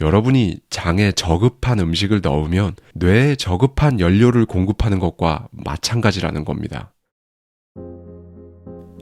여러분이 장에 저급한 음식을 넣으면 뇌에 저급한 연료를 공급하는 것과 마찬가지라는 겁니다.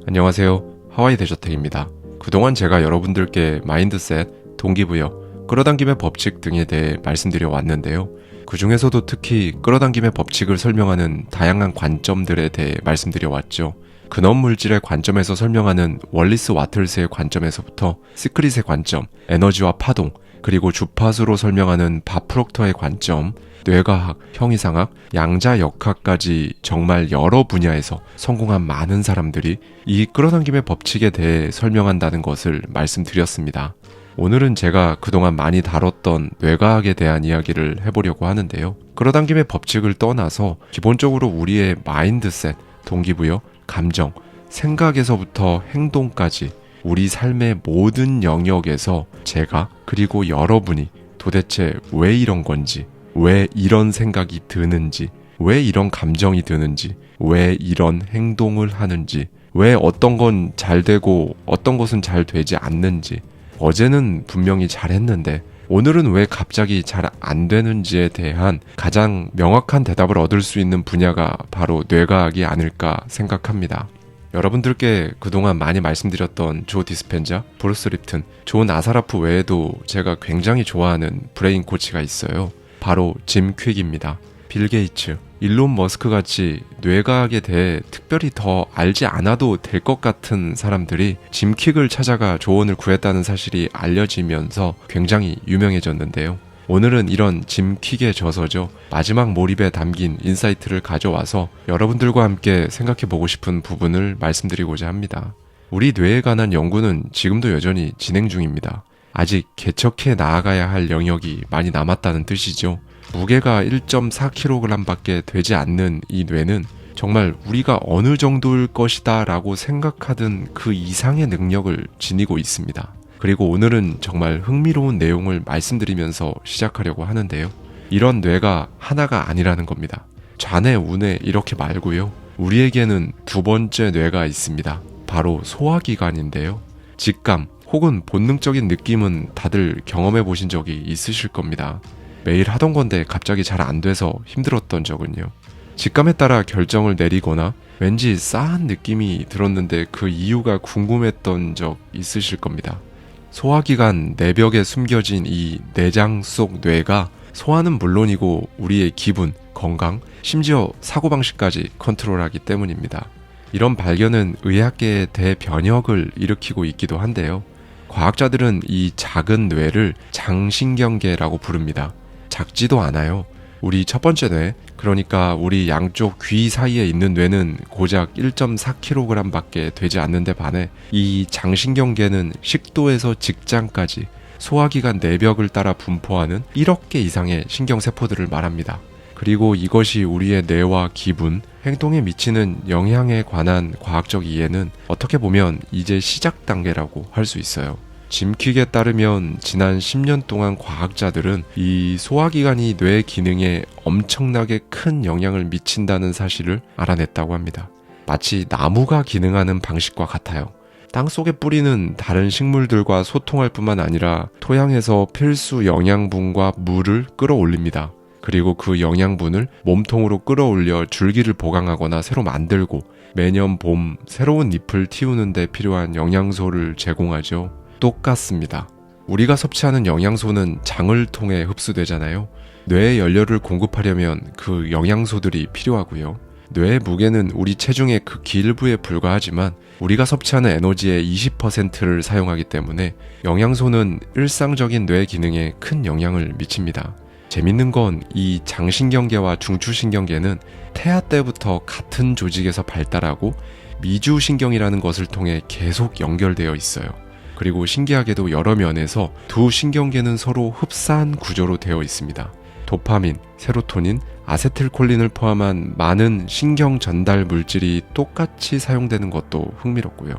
안녕하세요. 하와이 대저택입니다. 그동안 제가 여러분들께 마인드셋, 동기부여, 끌어당김의 법칙 등에 대해 말씀드려 왔는데요. 그 중에서도 특히 끌어당김의 법칙을 설명하는 다양한 관점들에 대해 말씀드려 왔죠. 근원 물질의 관점에서 설명하는 월리스 와틀스의 관점에서부터 시크릿의 관점, 에너지와 파동, 그리고 주파수로 설명하는 바프록터의 관점, 뇌과학, 형이상학, 양자역학까지 정말 여러 분야에서 성공한 많은 사람들이 이 끌어당김의 법칙에 대해 설명한다는 것을 말씀드렸습니다. 오늘은 제가 그동안 많이 다뤘던 뇌과학에 대한 이야기를 해보려고 하는데요. 끌어당김의 법칙을 떠나서 기본적으로 우리의 마인드셋, 동기부여, 감정, 생각에서부터 행동까지 우리 삶의 모든 영역에서 제가 그리고 여러분이 도대체 왜 이런 건지, 왜 이런 생각이 드는지, 왜 이런 감정이 드는지, 왜 이런 행동을 하는지, 왜 어떤 건 잘 되고 어떤 것은 잘 되지 않는지, 어제는 분명히 잘했는데 오늘은 왜 갑자기 잘 안 되는지에 대한 가장 명확한 대답을 얻을 수 있는 분야가 바로 뇌과학이 아닐까 생각합니다. 여러분들께 그동안 많이 말씀드렸던 조 디스펜자, 브루스 립튼, 존 아사라프 외에도 제가 굉장히 좋아하는 브레인 코치가 있어요. 바로 짐 퀵입니다. 빌 게이츠, 일론 머스크 같이 뇌과학에 대해 특별히 더 알지 않아도 될 것 같은 사람들이 짐 퀵을 찾아가 조언을 구했다는 사실이 알려지면서 굉장히 유명해졌는데요. 오늘은 이런 짐 퀵의 저서죠. 마지막 몰입에 담긴 인사이트를 가져와서 여러분들과 함께 생각해보고 싶은 부분을 말씀드리고자 합니다. 우리 뇌에 관한 연구는 지금도 여전히 진행 중입니다. 아직 개척해 나아가야 할 영역이 많이 남았다는 뜻이죠. 무게가 1.4kg 밖에 되지 않는 이 뇌는 정말 우리가 어느 정도일 것이다 라고 생각하던 그 이상의 능력을 지니고 있습니다. 그리고 오늘은 정말 흥미로운 내용을 말씀드리면서 시작하려고 하는데요. 이런 뇌가 하나가 아니라는 겁니다. 좌뇌, 우뇌 이렇게 말고요. 우리에게는 두 번째 뇌가 있습니다. 바로 소화기관인데요. 직감 혹은 본능적인 느낌은 다들 경험해 보신 적이 있으실 겁니다. 매일 하던 건데 갑자기 잘 안 돼서 힘들었던 적은요. 직감에 따라 결정을 내리거나 왠지 싸한 느낌이 들었는데 그 이유가 궁금했던 적 있으실 겁니다. 소화기관 내벽에 숨겨진 이 내장 속 뇌가 소화는 물론이고 우리의 기분, 건강, 심지어 사고방식까지 컨트롤하기 때문입니다. 이런 발견은 의학계의 대변혁을 일으키고 있기도 한데요. 과학자들은 이 작은 뇌를 장신경계라고 부릅니다. 작지도 않아요. 우리 첫 번째 뇌, 그러니까 우리 양쪽 귀 사이에 있는 뇌는 고작 1.4kg 밖에 되지 않는데 반해 이 장신경계는 식도에서 직장까지 소화기관 내벽을 따라 분포하는 1억 개 이상의 신경세포들을 말합니다. 그리고 이것이 우리의 뇌와 기분, 행동에 미치는 영향에 관한 과학적 이해는 어떻게 보면 이제 시작 단계라고 할 수 있어요. 짐 퀵에 따르면 지난 10년 동안 과학자들은 이 소화기관이 뇌 기능에 엄청나게 큰 영향을 미친다는 사실을 알아냈다고 합니다. 마치 나무가 기능하는 방식과 같아요. 땅속에 뿌리는 다른 식물들과 소통할 뿐만 아니라 토양에서 필수 영양분과 물을 끌어올립니다. 그리고 그 영양분을 몸통으로 끌어올려 줄기를 보강하거나 새로 만들고 매년 봄 새로운 잎을 틔우는 데 필요한 영양소를 제공하죠. 똑같습니다. 우리가 섭취하는 영양소는 장을 통해 흡수되잖아요. 뇌에 연료를 공급하려면 그 영양소들이 필요하고요. 뇌의 무게는 우리 체중의 극히 일부에 불과하지만 우리가 섭취하는 에너지의 20%를 사용하기 때문에 영양소는 일상적인 뇌 기능에 큰 영향을 미칩니다. 재밌는 건 이 장신경계와 중추신경계는 태아 때부터 같은 조직에서 발달하고 미주신경이라는 것을 통해 계속 연결되어 있어요. 그리고 신기하게도 여러 면에서 두 신경계는 서로 흡사한 구조로 되어 있습니다. 도파민, 세로토닌, 아세틸콜린을 포함한 많은 신경 전달 물질이 똑같이 사용되는 것도 흥미롭고요.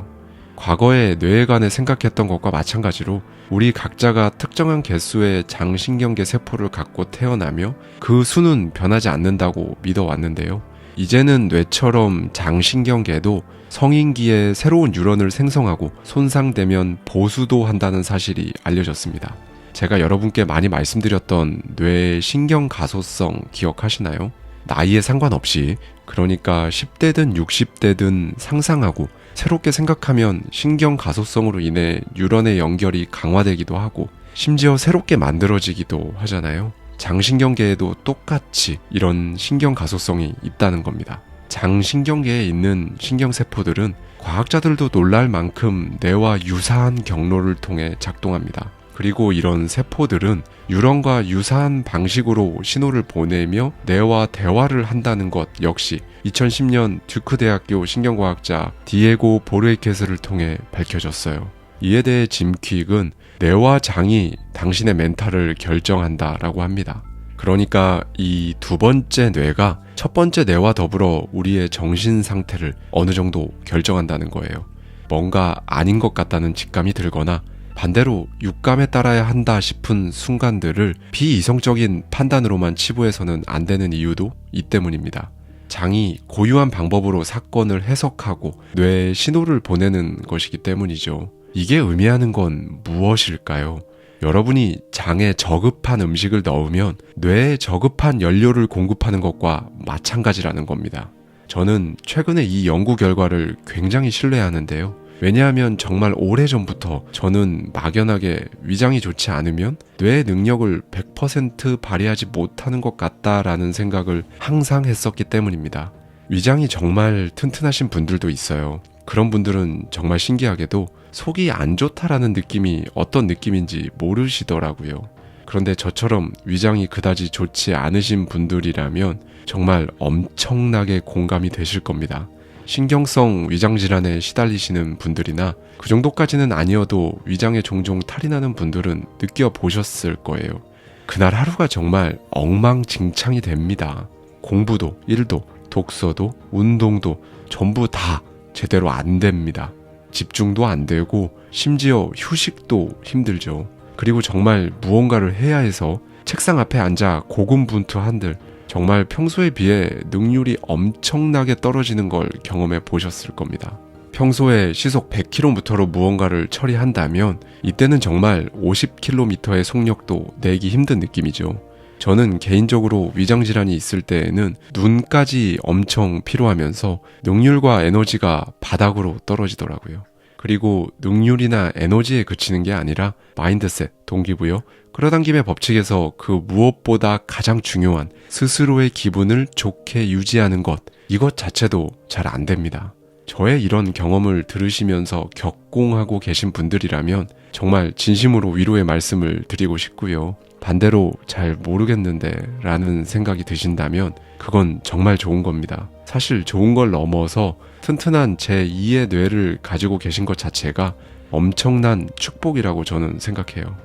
과거에 뇌에 관해 생각했던 것과 마찬가지로 우리 각자가 특정한 개수의 장신경계 세포를 갖고 태어나며 그 수는 변하지 않는다고 믿어왔는데요. 이제는 뇌처럼 장신경계도 성인기에 새로운 뉴런을 생성하고 손상되면 보수도 한다는 사실이 알려졌습니다. 제가 여러분께 많이 말씀드렸던 뇌의 신경 가소성 기억하시나요? 나이에 상관없이, 그러니까 10대든 60대든 상상하고 새롭게 생각하면 신경 가소성으로 인해 뉴런의 연결이 강화되기도 하고 심지어 새롭게 만들어지기도 하잖아요. 장신경계에도 똑같이 이런 신경 가소성이 있다는 겁니다. 장신경계에 있는 신경세포들은 과학자들도 놀랄 만큼 뇌와 유사한 경로를 통해 작동합니다. 그리고 이런 세포들은 뉴런과 유사한 방식으로 신호를 보내며 뇌와 대화를 한다는 것 역시 2010년 듀크 대학교 신경과학자 디에고 보르헤케스를 통해 밝혀졌어요. 이에 대해 짐 퀵은 뇌와 장이 당신의 멘탈을 결정한다라고 합니다. 그러니까 이 두 번째 뇌가 첫 번째 뇌와 더불어 우리의 정신 상태를 어느 정도 결정한다는 거예요. 뭔가 아닌 것 같다는 직감이 들거나 반대로 육감에 따라야 한다 싶은 순간들을 비이성적인 판단으로만 치부해서는 안 되는 이유도 이 때문입니다. 장이 고유한 방법으로 사건을 해석하고 뇌에 신호를 보내는 것이기 때문이죠. 이게 의미하는 건 무엇일까요? 여러분이 장에 저급한 음식을 넣으면 뇌에 저급한 연료를 공급하는 것과 마찬가지라는 겁니다. 저는 최근에 이 연구 결과를 굉장히 신뢰하는데요. 왜냐하면 정말 오래전부터 저는 막연하게 위장이 좋지 않으면 뇌의 능력을 100% 발휘하지 못하는 것 같다라는 생각을 항상 했었기 때문입니다. 위장이 정말 튼튼하신 분들도 있어요. 그런 분들은 정말 신기하게도 속이 안 좋다라는 느낌이 어떤 느낌인지 모르시더라고요. 그런데 저처럼 위장이 그다지 좋지 않으신 분들이라면 정말 엄청나게 공감이 되실 겁니다. 신경성 위장질환에 시달리시는 분들이나 그 정도까지는 아니어도 위장에 종종 탈이 나는 분들은 느껴보셨을 거예요. 그날 하루가 정말 엉망진창이 됩니다. 공부도, 일도, 독서도, 운동도 전부 다 제대로 안 됩니다. 집중도 안 되고 심지어 휴식도 힘들죠. 그리고 정말 무언가를 해야 해서 책상 앞에 앉아 고군분투한들 정말 평소에 비해 능률이 엄청나게 떨어지는 걸 경험해 보셨을 겁니다. 평소에 시속 100km로 무언가를 처리한다면 이때는 정말 50km의 속력도 내기 힘든 느낌이죠. 저는 개인적으로 위장질환이 있을 때에는 눈까지 엄청 피로하면서 능률과 에너지가 바닥으로 떨어지더라고요. 그리고 능률이나 에너지에 그치는 게 아니라 마인드셋, 동기부여, 끌어당김의 법칙에서 그 무엇보다 가장 중요한 스스로의 기분을 좋게 유지하는 것, 이것 자체도 잘 안 됩니다. 저의 이런 경험을 들으시면서 격공하고 계신 분들이라면 정말 진심으로 위로의 말씀을 드리고 싶고요. 반대로 잘 모르겠는데 라는 생각이 드신다면 그건 정말 좋은 겁니다. 사실 좋은 걸 넘어서 튼튼한 제2의 뇌를 가지고 계신 것 자체가 엄청난 축복이라고 저는 생각해요.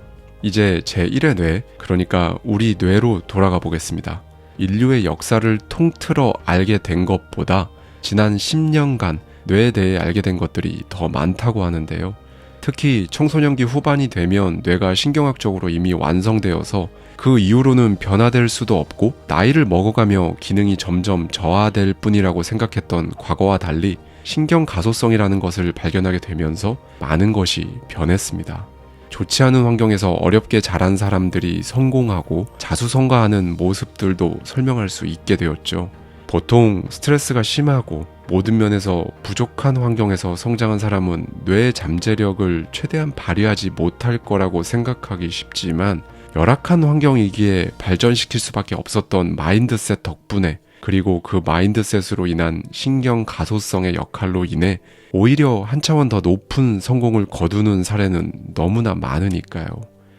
이제 제1의 뇌, 그러니까 우리 뇌로 돌아가 보겠습니다. 인류의 역사를 통틀어 알게 된 것보다 지난 10년간 뇌에 대해 알게 된 것들이 더 많다고 하는데요. 특히 청소년기 후반이 되면 뇌가 신경학적으로 이미 완성되어서 그 이후로는 변화될 수도 없고 나이를 먹어가며 기능이 점점 저하될 뿐이라고 생각했던 과거와 달리 신경 가소성이라는 것을 발견하게 되면서 많은 것이 변했습니다. 좋지 않은 환경에서 어렵게 자란 사람들이 성공하고 자수성가하는 모습들도 설명할 수 있게 되었죠. 보통 스트레스가 심하고 모든 면에서 부족한 환경에서 성장한 사람은 뇌의 잠재력을 최대한 발휘하지 못할 거라고 생각하기 쉽지만 열악한 환경이기에 발전시킬 수밖에 없었던 마인드셋 덕분에 그리고 그 마인드셋으로 인한 신경 가소성의 역할로 인해 오히려 한 차원 더 높은 성공을 거두는 사례는 너무나 많으니까요.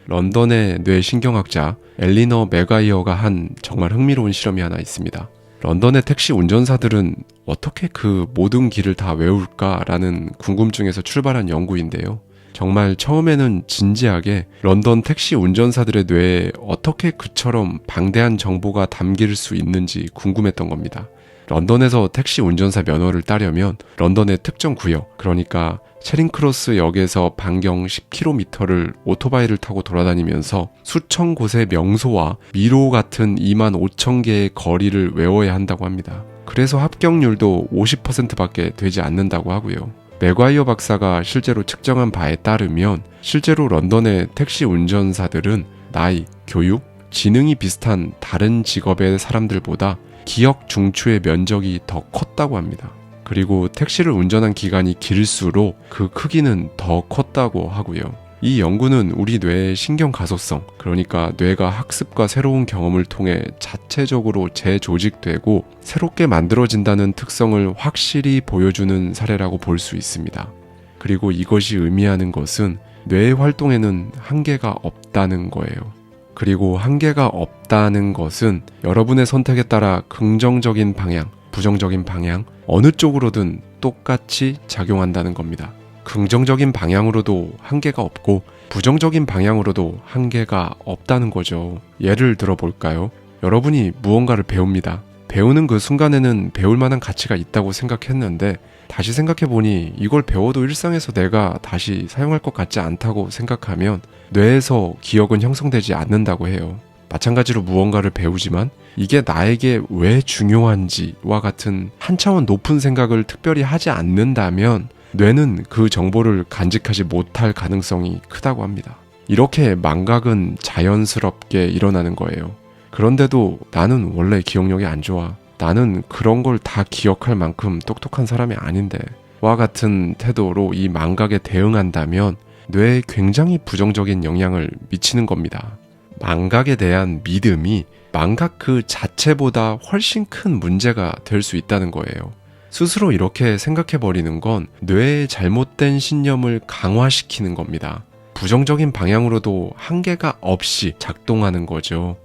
런던의 뇌신경학자 엘리너 맥가이어가 한 정말 흥미로운 실험이 하나 있습니다. 런던의 택시 운전사들은 어떻게 그 모든 길을 다 외울까라는 궁금증에서 출발한 연구인데요. 정말 처음에는 진지하게 런던 택시 운전사들의 뇌에 어떻게 그처럼 방대한 정보가 담길 수 있는지 궁금했던 겁니다. 런던에서 택시 운전사 면허를 따려면 런던의 특정 구역, 그러니까 체링크로스 역에서 반경 10km를 오토바이를 타고 돌아다니면서 수천 곳의 명소와 미로 같은 25,000개의 거리를 외워야 한다고 합니다. 그래서 합격률도 50%밖에 되지 않는다고 하고요. 맥과이어 박사가 실제로 측정한 바에 따르면 실제로 런던의 택시 운전사들은 나이, 교육, 지능이 비슷한 다른 직업의 사람들보다 기억 중추의 면적이 더 컸다고 합니다. 그리고 택시를 운전한 기간이 길수록 그 크기는 더 컸다고 하고요. 이 연구는 우리 뇌의 신경 가소성, 그러니까 뇌가 학습과 새로운 경험을 통해 자체적으로 재조직되고 새롭게 만들어진다는 특성을 확실히 보여주는 사례라고 볼 수 있습니다. 그리고 이것이 의미하는 것은 뇌의 활동에는 한계가 없다는 거예요. 그리고 한계가 없다는 것은 여러분의 선택에 따라 긍정적인 방향, 부정적인 방향, 어느 쪽으로든 똑같이 작용한다는 겁니다. 긍정적인 방향으로도 한계가 없고 부정적인 방향으로도 한계가 없다는 거죠. 예를 들어볼까요? 여러분이 무언가를 배웁니다. 배우는 그 순간에는 배울 만한 가치가 있다고 생각했는데 다시 생각해보니 이걸 배워도 일상에서 내가 다시 사용할 것 같지 않다고 생각하면 뇌에서 기억은 형성되지 않는다고 해요. 마찬가지로 무언가를 배우지만 이게 나에게 왜 중요한지와 같은 한 차원 높은 생각을 특별히 하지 않는다면 뇌는 그 정보를 간직하지 못할 가능성이 크다고 합니다. 이렇게 망각은 자연스럽게 일어나는 거예요. 그런데도 나는 원래 기억력이 안 좋아. 나는 그런 걸 다 기억할 만큼 똑똑한 사람이 아닌데 와 같은 태도로 이 망각에 대응한다면 뇌에 굉장히 부정적인 영향을 미치는 겁니다. 망각에 대한 믿음이 망각 그 자체보다 훨씬 큰 문제가 될 수 있다는 거예요. 스스로 이렇게 생각해버리는 건 뇌의 잘못된 신념을 강화시키는 겁니다. 부정적인 방향으로도 한계가 없이 작동하는 거죠.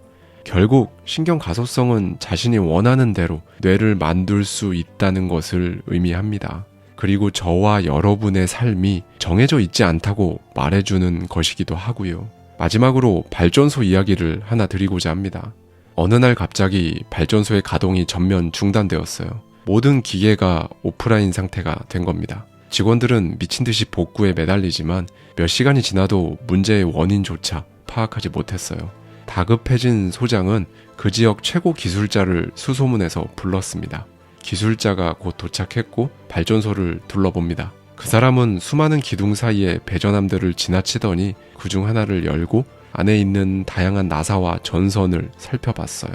결국 신경 가소성은 자신이 원하는 대로 뇌를 만들 수 있다는 것을 의미합니다. 그리고 저와 여러분의 삶이 정해져 있지 않다고 말해주는 것이기도 하고요. 마지막으로 발전소 이야기를 하나 드리고자 합니다. 어느 날 갑자기 발전소의 가동이 전면 중단되었어요. 모든 기계가 오프라인 상태가 된 겁니다. 직원들은 미친 듯이 복구에 매달리지만 몇 시간이 지나도 문제의 원인조차 파악하지 못했어요. 다급해진 소장은 그 지역 최고 기술자를 수소문해서 불렀습니다. 기술자가 곧 도착했고 발전소를 둘러봅니다. 그 사람은 수많은 기둥 사이에 배전함들을 지나치더니 그중 하나를 열고 안에 있는 다양한 나사와 전선을 살펴봤어요.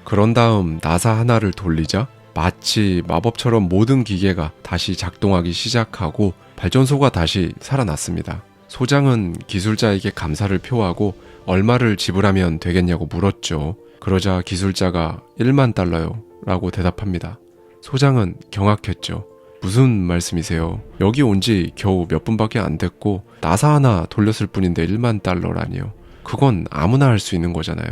그런 다음 나사 하나를 돌리자 마치 마법처럼 모든 기계가 다시 작동하기 시작하고 발전소가 다시 살아났습니다. 소장은 기술자에게 감사를 표하고 얼마를 지불하면 되겠냐고 물었죠. 그러자 기술자가 1만 달러요 라고 대답합니다. 소장은 경악했죠. 무슨 말씀이세요? 여기 온 지 겨우 몇 분밖에 안 됐고 나사 하나 돌렸을 뿐인데 1만 달러라니요. 그건 아무나 할 수 있는 거잖아요.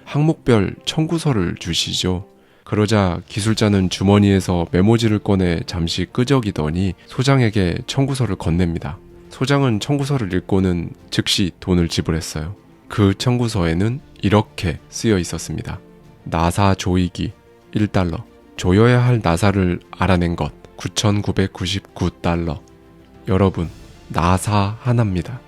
항목별 청구서를 주시죠. 그러자 기술자는 주머니에서 메모지를 꺼내 잠시 끄적이더니 소장에게 청구서를 건넵니다. 소장은 청구서를 읽고는 즉시 돈을 지불했어요. 그 청구서에는 이렇게 쓰여 있었습니다. 나사 조이기 1달러, 조여야 할 나사를 알아낸 것 9,999달러. 여러분, 나사 하나입니다.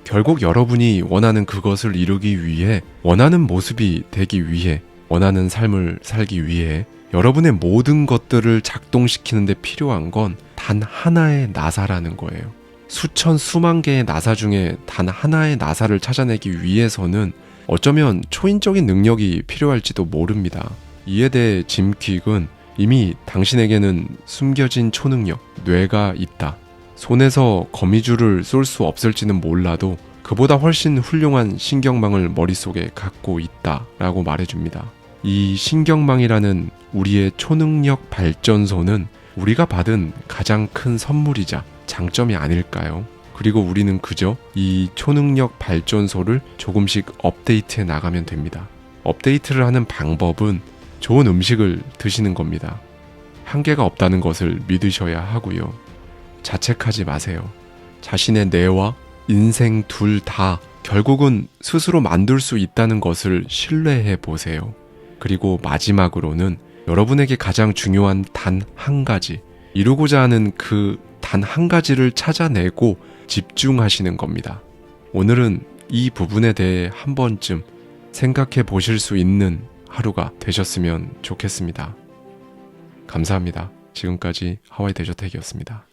결국 여러분이 원하는 그것을 이루기 위해, 원하는 모습이 되기 위해, 원하는 삶을 살기 위해 여러분의 모든 것들을 작동시키는 데 필요한 건 단 하나의 나사라는 거예요. 수천 수만 개의 나사 중에 단 하나의 나사를 찾아내기 위해서는 어쩌면 초인적인 능력이 필요할지도 모릅니다. 이에 대해 짐 퀵은 이미 당신에게는 숨겨진 초능력, 뇌가 있다. 손에서 거미줄을 쏠 수 없을지는 몰라도 그보다 훨씬 훌륭한 신경망을 머릿속에 갖고 있다 라고 말해줍니다. 이 신경망이라는 우리의 초능력 발전소는 우리가 받은 가장 큰 선물이자 장점이 아닐까요? 그리고 우리는 그저 이 초능력 발전소를 조금씩 업데이트해 나가면 됩니다. 업데이트를 하는 방법은 좋은 음식을 드시는 겁니다. 한계가 없다는 것을 믿으셔야 하고요. 자책하지 마세요. 자신의 뇌와 인생 둘 다 결국은 스스로 만들 수 있다는 것을 신뢰해 보세요. 그리고 마지막으로는 여러분에게 가장 중요한 단 한 가지, 이루고자 하는 그 단 한 가지를 찾아내고 집중하시는 겁니다. 오늘은 이 부분에 대해 한 번쯤 생각해 보실 수 있는 하루가 되셨으면 좋겠습니다. 감사합니다. 지금까지 하와이 대저택이었습니다.